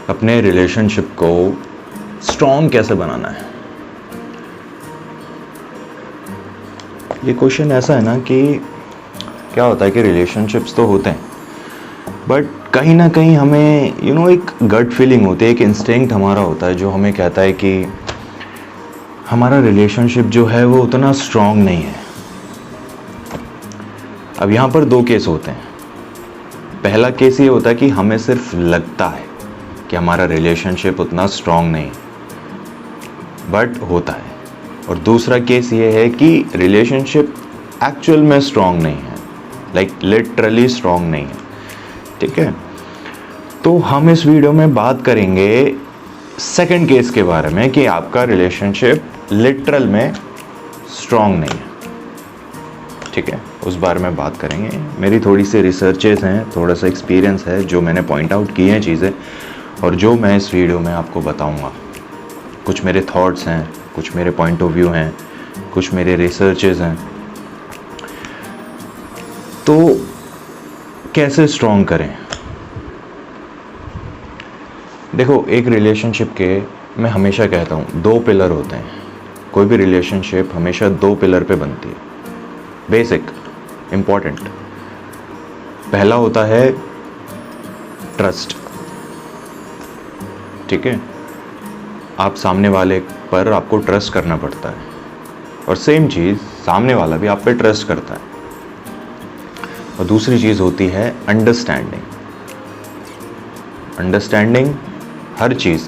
अपने रिलेशनशिप को स्ट्रॉन्ग कैसे बनाना है। ये क्वेश्चन ऐसा है ना कि क्या होता है कि रिलेशनशिप्स तो होते हैं, बट कहीं ना कहीं हमें एक गट फीलिंग होती है, एक इंस्टिंक्ट हमारा होता है जो हमें कहता है कि हमारा रिलेशनशिप जो है वो उतना स्ट्रॉन्ग नहीं है। अब यहाँ पर दो केस होते हैं। पहला केस ये होता है कि हमें सिर्फ लगता है कि हमारा रिलेशनशिप उतना स्ट्रॉन्ग नहीं, बट होता है। और दूसरा केस ये है कि रिलेशनशिप एक्चुअल में स्ट्रॉन्ग नहीं है, लाइक लिटरली स्ट्रॉन्ग नहीं है। ठीक है, तो हम इस वीडियो में बात करेंगे सेकंड केस के बारे में कि आपका रिलेशनशिप लिटरल में स्ट्रॉन्ग नहीं है। ठीक है, उस बारे में बात करेंगे। मेरी थोड़ी सी रिसर्चेस हैं, थोड़ा सा एक्सपीरियंस है जो मैंने पॉइंट आउट किए हैं चीज़ें, और जो मैं इस वीडियो में आपको बताऊंगा। कुछ मेरे थॉट्स हैं, कुछ मेरे पॉइंट ऑफ व्यू हैं, कुछ मेरे रिसर्चेस हैं। तो कैसे स्ट्रॉन्ग करें? देखो, एक रिलेशनशिप के मैं हमेशा कहता हूँ 2 पिलर होते हैं। कोई भी रिलेशनशिप हमेशा 2 पिलर पे बनती है, बेसिक इम्पॉर्टेंट। पहला होता है ट्रस्ट। ठीक है, आप सामने वाले पर आपको ट्रस्ट करना पड़ता है, और सेम चीज़ सामने वाला भी आप पे ट्रस्ट करता है। और दूसरी चीज़ होती है अंडरस्टैंडिंग। अंडरस्टैंडिंग हर चीज़,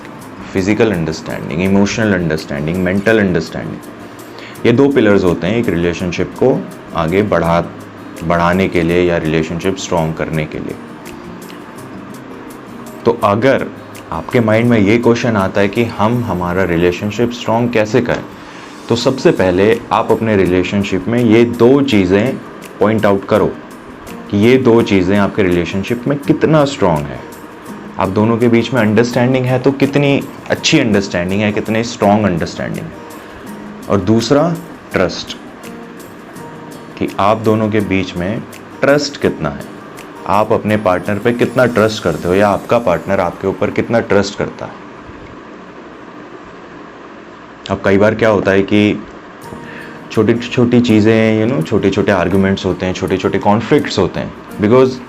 physical understanding, emotional understanding, mental understanding. ये 2 पिलर्स होते हैं एक रिलेशनशिप को आगे बढ़ाने के लिए या रिलेशनशिप स्ट्रॉन्ग करने के लिए। तो अगर आपके माइंड में ये क्वेश्चन आता है कि हम हमारा रिलेशनशिप स्ट्रॉन्ग कैसे करें, तो सबसे पहले आप अपने रिलेशनशिप में ये 2 चीज़ें पॉइंट आउट करो कि ये 2 चीज़ें आपके रिलेशनशिप में कितना स्ट्रॉन्ग है। आप दोनों के बीच में अंडरस्टैंडिंग है तो कितनी अच्छी अंडरस्टैंडिंग है, कितनी स्ट्रॉन्ग अंडरस्टैंडिंग है। और दूसरा ट्रस्ट, कि आप दोनों के बीच में ट्रस्ट कितना है, आप अपने पार्टनर पे कितना ट्रस्ट करते हो, या आपका पार्टनर आपके ऊपर कितना ट्रस्ट करता है। अब कई बार क्या होता है कि छोटी छोटी चीज़ें छोटे छोटे आर्गुमेंट्स होते हैं, छोटे छोटे कॉन्फ्लिक्ट्स होते हैं, बिकॉज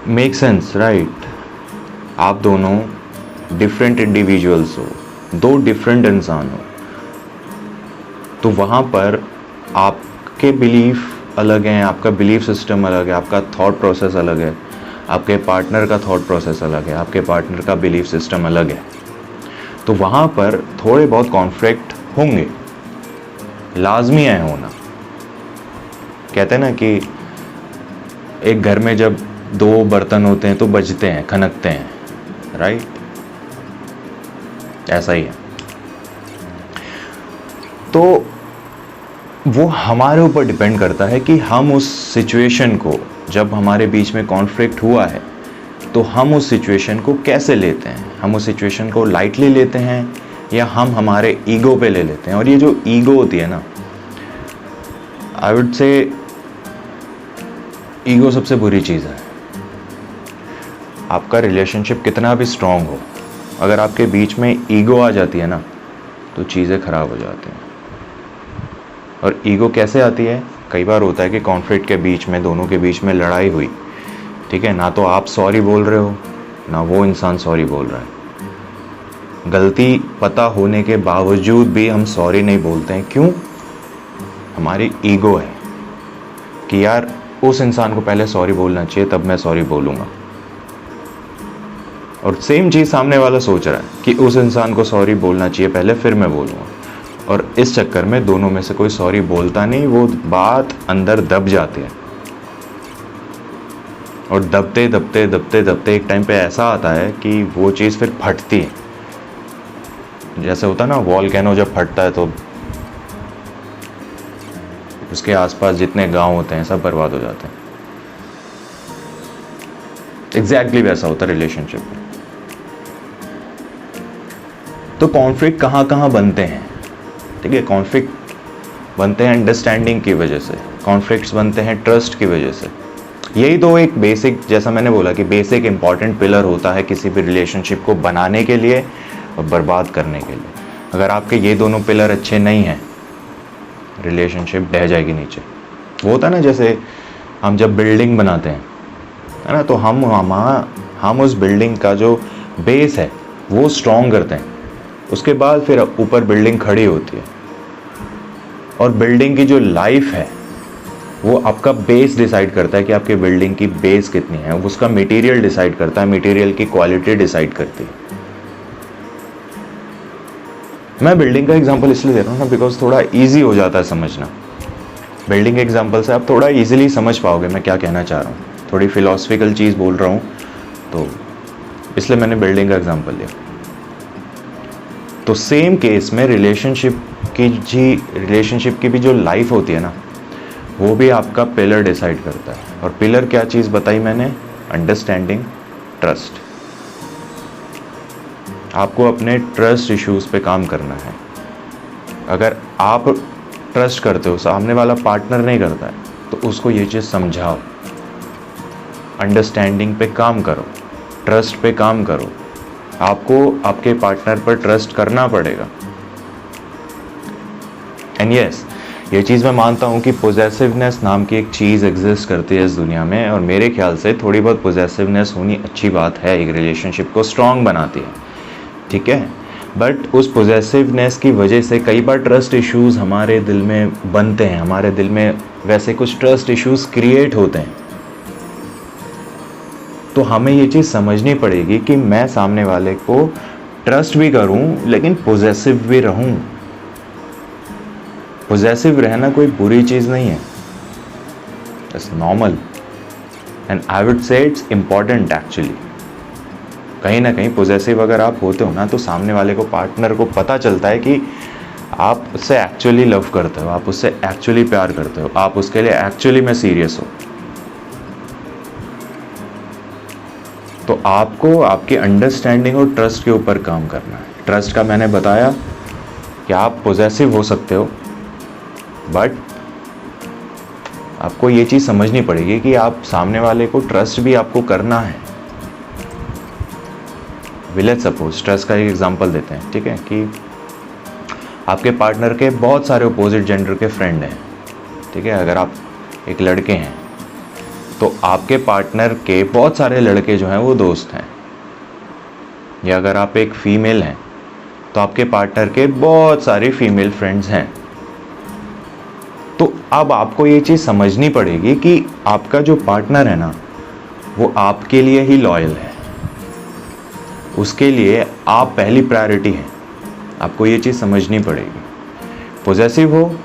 मेक सेंस राइट। आप दोनों डिफरेंट इंडिविजुअल्स हो, 2 डिफरेंट इंसान हो, तो वहाँ पर आपके बिलीफ अलग हैं, आपका बिलीफ सिस्टम अलग है, आपका थॉट प्रोसेस अलग है, आपके पार्टनर का थॉट प्रोसेस अलग है, आपके पार्टनर का बिलीफ सिस्टम अलग है। तो वहाँ पर थोड़े बहुत कॉन्फ्लिक्ट होंगे, लाजमी है होना। कहते हैं ना कि एक घर में जब 2 बर्तन होते हैं तो बजते हैं, खनकते हैं, राइट? ऐसा ही है। तो वो हमारे ऊपर डिपेंड करता है कि हम उस सिचुएशन को, जब हमारे बीच में कॉन्फ्लिक्ट हुआ है, तो हम उस सिचुएशन को कैसे लेते हैं। हम उस सिचुएशन को लाइटली लेते हैं या हम हमारे ईगो पे ले लेते हैं। और ये जो ईगो होती है ना, आई वुड से ईगो सबसे बुरी चीज़ है। आपका रिलेशनशिप कितना भी स्ट्रांग हो, अगर आपके बीच में ईगो आ जाती है ना, तो चीज़ें ख़राब हो जाती हैं। और ईगो कैसे आती है? कई बार होता है कि कॉन्फ्लिक्ट के बीच में, दोनों के बीच में लड़ाई हुई, ठीक है, ना तो आप सॉरी बोल रहे हो, ना वो इंसान सॉरी बोल रहा है। गलती पता होने के बावजूद भी हम सॉरी नहीं बोलते हैं। क्यों? हमारी ईगो है कि यार उस इंसान को पहले सॉरी बोलना चाहिए, तब मैं सॉरी बोलूँगा। और सेम चीज़ सामने वाला सोच रहा है कि उस इंसान को सॉरी बोलना चाहिए पहले, फिर मैं बोलूँगा। और इस चक्कर में दोनों में से कोई सॉरी बोलता नहीं, वो बात अंदर दब जाती है। और दबते दबते दबते दबते एक टाइम पे ऐसा आता है कि वो चीज़ फिर फटती है। जैसे होता है ना, वॉल्केनो जब फटता है तो उसके आसपास जितने गांव होते हैं सब बर्बाद हो जाते हैं। एग्जैक्टली वैसा होता है रिलेशनशिप में। तो कॉन्फ्लिक्ट कहाँ कहाँ बनते हैं? ठीक है, कॉन्फ्लिक्ट बनते हैं अंडरस्टैंडिंग की वजह से, कॉन्फ्लिक्ट्स बनते हैं ट्रस्ट की वजह से, यही तो एक बेसिक, जैसा मैंने बोला कि बेसिक इंपॉर्टेंट पिलर होता है किसी भी रिलेशनशिप को बनाने के लिए और बर्बाद करने के लिए। अगर आपके ये दोनों पिलर अच्छे नहीं हैं, रिलेशनशिप ढह जाएगी नीचे। वो होता है ना, जैसे हम जब बिल्डिंग बनाते हैं, है ना, तो हम उस बिल्डिंग का जो बेस है वो स्ट्रॉन्ग करते हैं, उसके बाद फिर ऊपर बिल्डिंग खड़ी होती है। और बिल्डिंग की जो लाइफ है वो आपका बेस डिसाइड करता है कि आपके बिल्डिंग की बेस कितनी है, उसका मटेरियल डिसाइड करता है, मटेरियल की क्वालिटी डिसाइड करती है। मैं बिल्डिंग का एग्जांपल इसलिए दे रहा हूँ ना, बिकॉज थोड़ा इजी हो जाता है समझना। बिल्डिंग के एग्जांपल से आप थोड़ा इजीली समझ पाओगे मैं क्या कहना चाह रहा हूँ। थोड़ी फिलोसफिकल चीज़ बोल रहा हूँ, तो इसलिए मैंने बिल्डिंग का एग्जांपल लिया। तो सेम केस में रिलेशनशिप की भी जो लाइफ होती है ना, वो भी आपका पिलर डिसाइड करता है। और पिलर क्या चीज़ बताई मैंने? Understanding, trust. आपको अपने ट्रस्ट इश्यूज पे काम करना है। अगर आप ट्रस्ट करते हो, सामने वाला पार्टनर नहीं करता है, तो उसको ये चीज़ समझाओ, अंडरस्टैंडिंग पे काम करो, ट्रस्ट पे काम करो। आपको आपके पार्टनर पर ट्रस्ट करना पड़ेगा। एंड यस, ये चीज़ मैं मानता हूँ कि पोजेसिवनेस नाम की एक चीज़ एग्जिस्ट करती है इस दुनिया में, और मेरे ख्याल से थोड़ी बहुत पोजेसिवनेस होनी अच्छी बात है, एक रिलेशनशिप को स्ट्रॉन्ग बनाती है, ठीक है। बट उस पोजेसिवनेस की वजह से कई बार ट्रस्ट इश्यूज़ हमारे दिल में बनते हैं, हमारे दिल में वैसे कुछ ट्रस्ट इश्यूज़ क्रिएट होते हैं। तो हमें ये चीज़ समझनी पड़ेगी कि मैं सामने वाले को ट्रस्ट भी करूं लेकिन पोजेसिव भी रहूं। पोजेसिव रहना कोई बुरी चीज़ नहीं है, it's normal, and I would say it's important actually. कहीं ना कहीं पोजेसिव अगर आप होते हो ना, तो सामने वाले को, पार्टनर को पता चलता है कि आप उससे एक्चुअली लव करते हो, आप उससे एक्चुअली प्यार करते हो, आप उसके लिए एक्चुअली में सीरियस हो। तो आपको आपकी अंडरस्टैंडिंग और ट्रस्ट के ऊपर काम करना है। ट्रस्ट का मैंने बताया कि आप पोजेसिव हो सकते हो, बट आपको ये चीज़ समझनी पड़ेगी कि आप सामने वाले को ट्रस्ट भी आपको करना है। लेट्स सपोज, ट्रस्ट का एक एग्जांपल देते हैं, ठीक है, कि आपके पार्टनर के बहुत सारे अपोजिट जेंडर के फ्रेंड हैं, ठीक है। अगर आप एक लड़के हैं तो आपके पार्टनर के बहुत सारे लड़के जो हैं वो दोस्त हैं, या अगर आप एक फीमेल हैं तो आपके पार्टनर के बहुत सारी फीमेल फ्रेंड्स हैं। तो अब आपको ये चीज़ समझनी पड़ेगी कि आपका जो पार्टनर है ना, वो आपके लिए ही लॉयल है, उसके लिए आप पहली प्रायोरिटी हैं। आपको ये चीज़ समझनी पड़ेगी। पोजेसिव हो,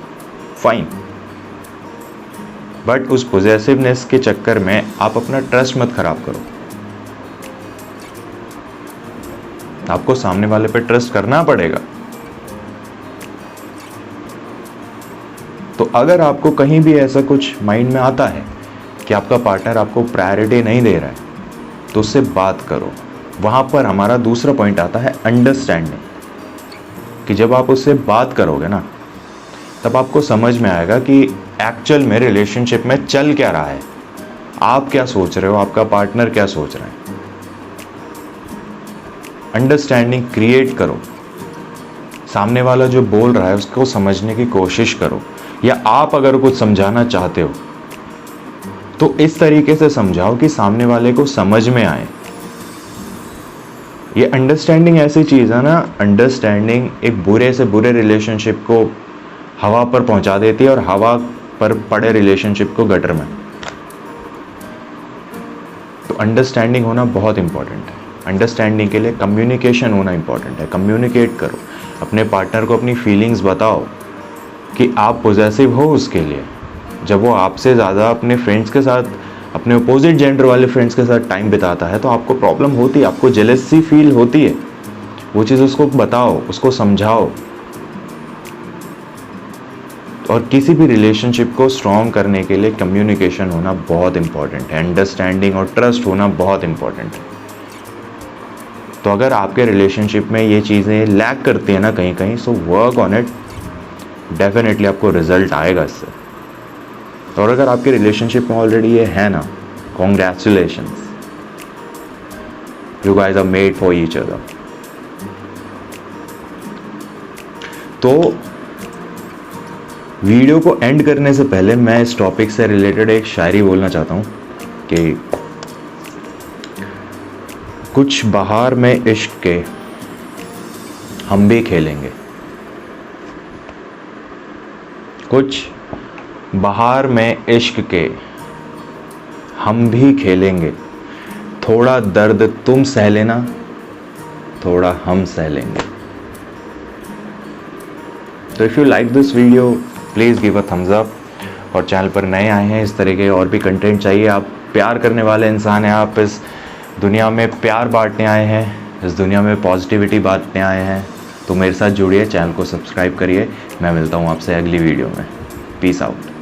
फाइन, बट उस पोजेसिवनेस के चक्कर में आप अपना ट्रस्ट मत खराब करो। आपको सामने वाले पे ट्रस्ट करना पड़ेगा। तो अगर आपको कहीं भी ऐसा कुछ माइंड में आता है कि आपका पार्टनर आपको प्रायोरिटी नहीं दे रहा है, तो उससे बात करो। वहाँ पर हमारा दूसरा पॉइंट आता है अंडरस्टैंडिंग, कि जब आप उससे बात करोगे ना, तब आपको समझ में आएगा कि एक्चुअल में रिलेशनशिप में चल क्या रहा है, आप क्या सोच रहे हो, आपका पार्टनर क्या सोच रहा है। अंडरस्टैंडिंग क्रिएट करो, सामने वाला जो बोल रहा है उसको समझने की कोशिश करो, या आप अगर कुछ समझाना चाहते हो तो इस तरीके से समझाओ कि सामने वाले को समझ में आए। ये अंडरस्टैंडिंग ऐसी चीज़ है ना, अंडरस्टैंडिंग एक बुरे से बुरे रिलेशनशिप को हवा पर पहुंचा देती है, और हवा पर पड़े रिलेशनशिप को गटर में। तो अंडरस्टैंडिंग होना बहुत इंपॉर्टेंट है। अंडरस्टैंडिंग के लिए कम्युनिकेशन होना इंपॉर्टेंट है। कम्युनिकेट करो, अपने पार्टनर को अपनी फीलिंग्स बताओ कि आप पॉजिटिव हो उसके लिए। जब वो आपसे ज़्यादा अपने फ्रेंड्स के साथ, अपने अपोजिट जेंडर वाले फ्रेंड्स के साथ टाइम बिताता है, तो आपको प्रॉब्लम होती है, आपको जेलसी फील होती है। वो चीज़ उसको बताओ, उसको समझाओ। और किसी भी रिलेशनशिप को स्ट्रॉन्ग करने के लिए कम्युनिकेशन होना बहुत इंपॉर्टेंट है, अंडरस्टैंडिंग और ट्रस्ट होना बहुत इंपॉर्टेंट है। तो अगर आपके रिलेशनशिप में ये चीज़ें लैक करती है ना कहीं कहीं, so work on it, definitely आपको रिजल्ट आएगा इससे। और अगर आपके रिलेशनशिप में ऑलरेडी ये है ना, Congratulations. You guys are made for each other. तो वीडियो को एंड करने से पहले मैं इस टॉपिक से रिलेटेड एक शायरी बोलना चाहता हूँ कि कुछ बहार में इश्क के हम भी खेलेंगे, कुछ बहार में इश्क के हम भी खेलेंगे, थोड़ा दर्द तुम सह लेना, थोड़ा हम सह लेंगे। तो if you like this video please give a thumbs up, और चैनल पर नए आए हैं, इस तरह के और भी कंटेंट चाहिए, आप प्यार करने वाले इंसान हैं, आप इस दुनिया में प्यार बांटने आए हैं, इस दुनिया में पॉजिटिविटी बांटने आए हैं, तो मेरे साथ जुड़िए, चैनल को सब्सक्राइब करिए। मैं मिलता हूँ आपसे अगली वीडियो में। Peace out.